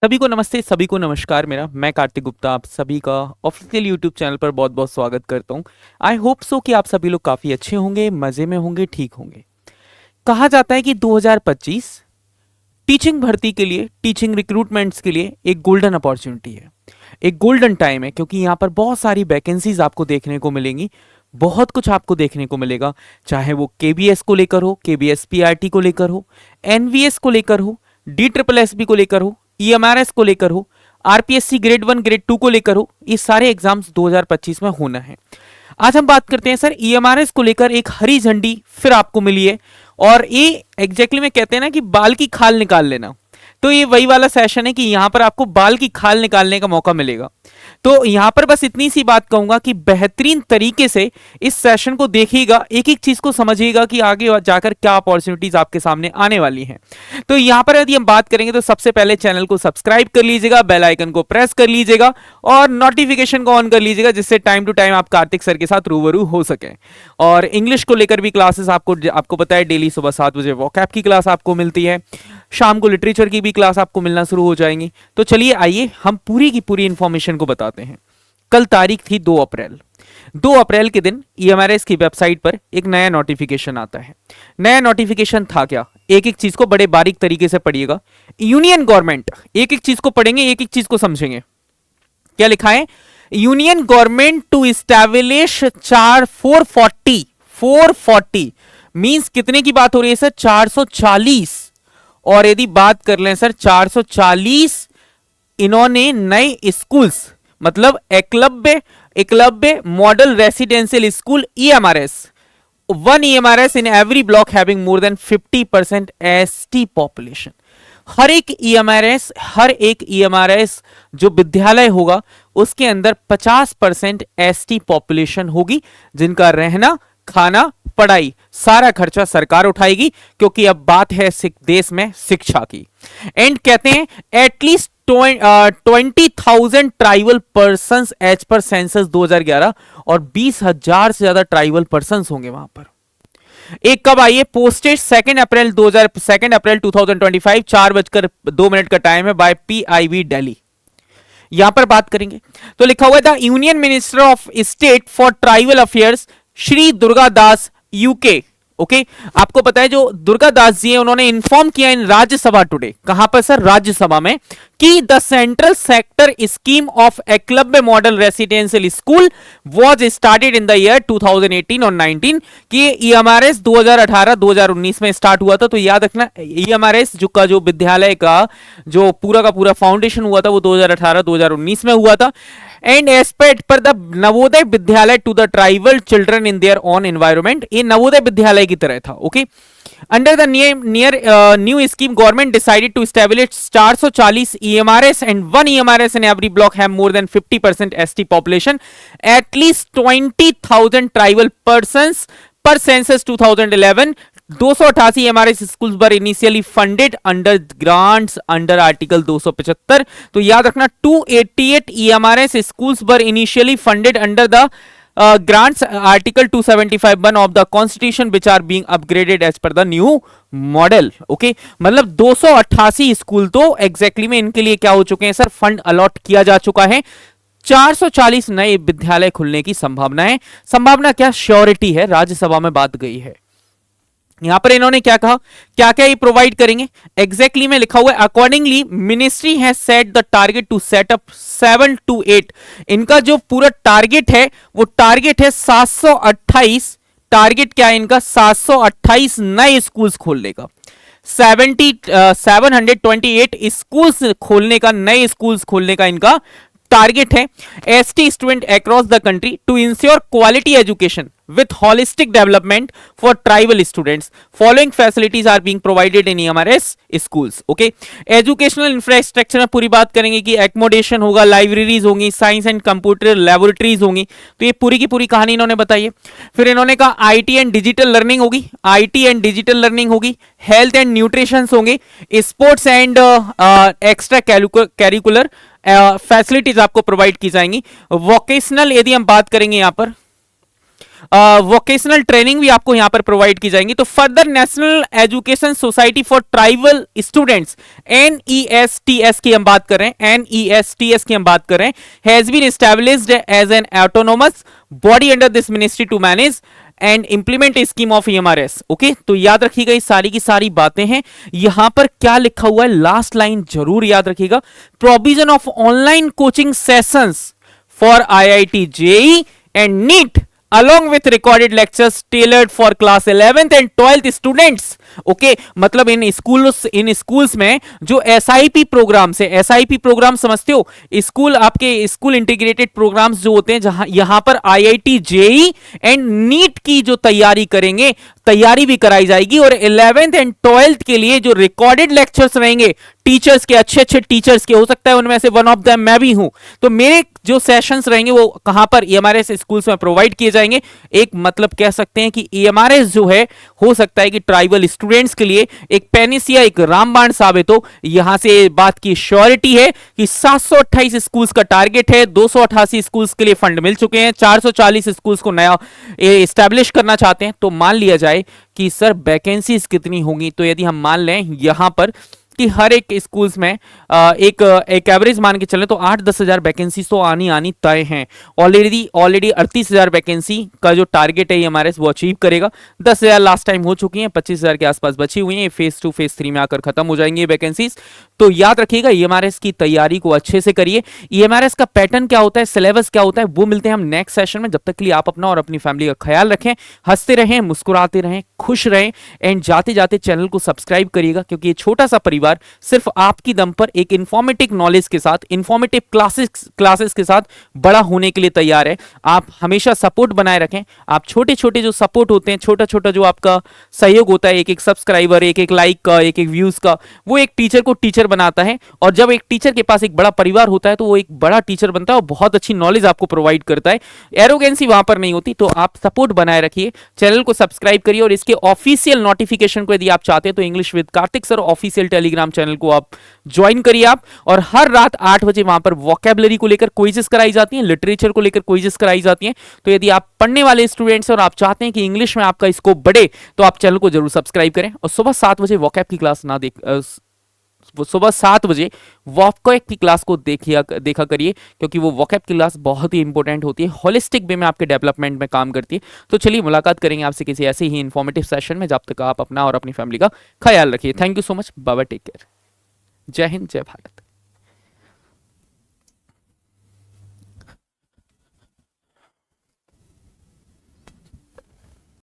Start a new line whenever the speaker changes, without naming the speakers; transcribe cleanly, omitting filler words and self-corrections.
सभी को नमस्ते, सभी को नमस्कार। मैं कार्तिक गुप्ता आप सभी का ऑफिशियल यूट्यूब चैनल पर बहुत बहुत स्वागत करता हूं। आई होप सो कि आप सभी लोग काफ़ी अच्छे होंगे, मज़े में होंगे, ठीक होंगे। कहा जाता है कि 2025 टीचिंग भर्ती के लिए, टीचिंग रिक्रूटमेंट्स के लिए एक गोल्डन अपॉर्चुनिटी है, एक गोल्डन टाइम है, क्योंकि यहाँ पर बहुत सारी वैकेंसीज आपको देखने को मिलेंगी, बहुत कुछ आपको देखने को मिलेगा। चाहे वो केबीएस को लेकर हो, केबीएस पीआरटी को लेकर हो, एनवीएस को लेकर हो, डी ट्रिपल एसबी को लेकर हो, ईएमआरएस को लेकर हो, आरपीएससी ग्रेड 1 ग्रेड 2 को लेकर हो, ये सारे एग्जाम्स 2025 में होना है। आज हम बात करते हैं सर ईएमआरएस को लेकर, एक हरी झंडी फिर आपको मिली है और ये एग्जैक्टली में कहते हैं ना कि बाल की खाल निकाल लेना। तो ये वही वाला सेशन है कि यहां पर आपको बाल की खाल निकालने का मौका मिलेगा। तो यहां पर बस इतनी सी बात कहूंगा कि बेहतरीन तरीके से इस सेशन को देखिएगा, एक एक चीज को समझिएगा कि आगे जाकर क्या अपॉर्चुनिटीज आपके सामने आने वाली हैं। तो यहां पर यदि हम बात करेंगे तो सबसे पहले चैनल को सब्सक्राइब कर लीजिएगा, बेल आइकन को प्रेस कर लीजिएगा और नोटिफिकेशन को ऑन कर लीजिएगा, जिससे टाइम टू टाइम आप कार्तिक सर के साथ रूबरू हो सके। और इंग्लिश को लेकर भी क्लासेस आपको पता है, डेली सुबह 7 बजे वॉकैब की क्लास आपको मिलती है, शाम को लिटरेचर की भी क्लास आपको मिलना शुरू हो जाएंगी। तो चलिए आइए हम पूरी की पूरी इंफॉर्मेशन को बताते हैं। कल तारीख थी 2 अप्रैल। 2 अप्रैल के दिन ईएमआरएस की वेबसाइट पर एक नया नोटिफिकेशन आता है। नया नोटिफिकेशन था क्या, एक एक चीज को बड़े बारीक तरीके से पढ़िएगा। यूनियन गवर्नमेंट, एक एक चीज को पढ़ेंगे, एक एक चीज को समझेंगे। क्या लिखा है? Union government to establish 440 means कितने की बात हो रही है सर? 440। और यदि बात कर लें सर 440 इन्होंने नए स्कूल्स, मतलब Eklavya model residential school EMRS, 1 EMRS in every block having more than 50% ST population. हर एक ईएमआरएस जो विद्यालय होगा उसके अंदर 50% एसटी पॉपुलेशन होगी, जिनका रहना, खाना, पढ़ाई सारा खर्चा सरकार उठाएगी, क्योंकि अब बात है देश में शिक्षा की। एंड कहते हैं at least 20,000 tribal person as per census 2011, और 20,000 से ज्यादा ट्राइबल पर्सन होंगे वहां पर। एक कब आई है? पोस्टेड 2 अप्रैल 2025, 4:02 का टाइम है, बाय पीआईबी दिल्ली। यहां पर बात करेंगे तो लिखा हुआ था union minister of state for tribal affairs Shri Durga Das UK. Okay, आपको पता है जो दुर्गा दास जी हैं, उन्होंने इन्फॉर्म किया इन राज्यसभा टुडे। कहां पर सर? राज्यसभा में, कि the central sector scheme of Eklavya model residential school was started in the year 2018 और 19, कि ईएमआरएस 2018-2019 में स्टार्ट हुआ था। तो याद रखना, ईएमआरएस जो विद्यालय का जो पूरा का पूरा फाउंडेशन हुआ था वो 2018-2019 में हुआ था। And aspect per the Navodaya Vidyalaya to the tribal children in their own environment, ये नवोदय विद्यालय की तरह था। Okay, under the new scheme government decided to establish 440 EMRS and 1 EMRS in every block have more than 50% ST population, at least 20,000 tribal persons per census 2011। 288 MRS schools were initially funded under grants under article 275। तो याद रखना 288 EMRS schools were initially funded under the grants article 275(1) of the constitution which are being upgraded as per the new model. Okay, मतलब 288 school तो exactly में इनके लिए क्या हो चुके हैं सर? फंड अलॉट किया जा चुका है। 440 नए विद्यालय खुलने की संभावना है। संभावना क्या, श्योरिटी है, राज्यसभा में बात गई है। यहां पर इन्होंने क्या कहा, क्या क्या ये प्रोवाइड करेंगे? एग्जैक्टली में लिखा हुआ है accordingly ministry has set the target to set up 7 to 8। इनका जो पूरा टारगेट है वो टारगेट है 728। टारगेट क्या है इनका? 728 नए स्कूल्स खोलने का। 728 स्कूल्स खोलने का, नए स्कूल्स खोलने का इनका टारगेट है। ST student across the country to ensure quality education with holistic development for tribal students. Following facilities are being provided in EMRS schools. Okay, educational infrastructure में पूरी बात करेंगे कि accommodation होगा, लाइब्रेरीज होंगी, साइंस एंड कंप्यूटर लेबोरेटरीज होंगी। तो ये पूरी की पूरी कहानी इन्होंने बताई है। फिर इन्होंने कहा आईटी एंड डिजिटल लर्निंग होगी, हेल्थ एंड न्यूट्रिशन होंगे, sports and extra curricular facilities आपको प्रोवाइड की जाएंगी। वोकेशनल यदि हम बात करेंगे यहाँ पर वोकेशनल ट्रेनिंग भी आपको यहां पर प्रोवाइड की जाएंगी। तो further national education society for tribal students NESTS की हम बात कर रहे हैं, NESTS की हम बात कर रहे हैं, has been established as an autonomous body under this ministry to manage and implement scheme of EMRS। Okay, तो याद रखिएगा, ये सारी की सारी बातें हैं। यहां पर क्या लिखा हुआ है, लास्ट लाइन जरूर याद रखिएगा, provision of online coaching sessions for IIT JEE and NEET along with recorded lectures tailored for class 11th and 12th students। Okay, मतलब इन स्कूल्स में जो SIP प्रोग्राम से, SIP प्रोग्राम समझते हो, स्कूल आपके स्कूल इंटीग्रेटेड प्रोग्राम्स जो होते हैं, जहां यहां पर IIT JEE एंड NEET की जो तैयारी करेंगे, तैयारी भी कराई जाएगी। और 11th एंड 12th के लिए जो रिकॉर्डेड लेक्चर्स रहेंगे टीचर्स के, अच्छे अच्छे टीचर्स के, हो सकता है उनमें से वन ऑफ देम मैं भी हूं, तो मेरे जो सेशंस रहेंगे वो कहां पर, EMRS स्कूल्स में प्रोवाइड किए जाएंगे। एक मतलब कह सकते हैं कि EMRS जो है, हो सकता है कि ट्राइबल स्टूडेंट्स के लिए एक पेनिसिया, एक रामबाण साबित हो। यहां से बात की श्योरिटी है कि 728 स्कूल्स का टारगेट है, 288 स्कूल्स के लिए फंड मिल चुके हैं, 440 स्कूल्स को नया एस्टैब्लिश करना चाहते हैं। तो मान लिया जाए कि सर वैकेंसीज कितनी होंगी, तो यदि हम मान लें यहां पर कि हर एक स्कूल्स में एक एवरेज मान के चलें तो 8-10 हजार वैकेंसी तो आनी तय हैं। ऑलरेडी 38,000 वैकेंसी का जो टारगेट है EMRS वो अचीव करेगा। 10,000 लास्ट टाइम हो चुकी हैं, 25,000 के आसपास बची हुई हैं। फेज 2 फेज 3 में आकर खत्म हो जाएंगे वैकेंसीज। तो याद रखिएगा, EMRS की तैयारी को अच्छे से करिए। EMRS का पैटर्न क्या होता है, सिलेबस क्या होता है, वो मिलते हैं हम नेक्स्ट सेशन में। जब तक के लिए आप अपना और अपनी फैमिली का ख्याल रखें, हंसते रहें, मुस्कुराते रहें, खुश रहें, एंड जाते जाते चैनल को सब्सक्राइब करिएगा, क्योंकि ये छोटा सा परिवार सिर्फ आपकी दम पर एक इंफॉर्मेटिव नॉलेज के साथ, इंफॉर्मेटिव क्लासेस के साथ बड़ा होने के लिए तैयार है। आप हमेशा सपोर्ट बनाए रखें। आप छोटे छोटे जो सपोर्ट होते हैं, छोटा छोटा जो आपका सहयोग होता है, एक एक सब्सक्राइबर, एक एक लाइक का, एक एक व्यूज का, वो एक टीचर को टीचर बनाता है। और जब एक टीचर के पास एक बड़ा परिवार होता है तो वो एक बड़ा टीचर बनता है और बहुत अच्छी नॉलेज आपको प्रोवाइड करता है। एरोगेंसी वहां पर नहीं होती। तो आप सपोर्ट बनाए रखिए, चैनल को सब्सक्राइब करिए, और इसके ऑफिशियल नोटिफिकेशन को यदि आप चाहते हैं तो English with Kartik sir official Telegram channel को आप ज्वाइन करिए आप। और हर रात 8 बजे वहां पर वोकैबुलरी को लेकर क्विज़ेस कराई जाती हैं, लिटरेचर को लेकर क्विज़ेस कराई जाती हैं। तो यदि आप पढ़ने वाले स्टूडेंट्स हैं और आप चाहते हैं कि इंग्लिश में आपका स्कोप बढ़े, तो आप चैनल को जरूर सब्सक्राइब करें। और सुबह 7 बजे वोकैब की क्लास ना सुबह 7 बजे वोकैब की क्लास को देखा करिए, क्योंकि वो वोकैब की क्लास बहुत ही इंपॉर्टेंट होती है, होलिस्टिक वे में आपके डेवलपमेंट में काम करती है। तो चलिए मुलाकात करेंगे आपसे किसी ऐसे ही इंफॉर्मेटिव सेशन में। जब तक आप अपना और अपनी फैमिली का ख्याल रखिए। Thank you so much, bye bye, take care, जय हिंद, जय भारत।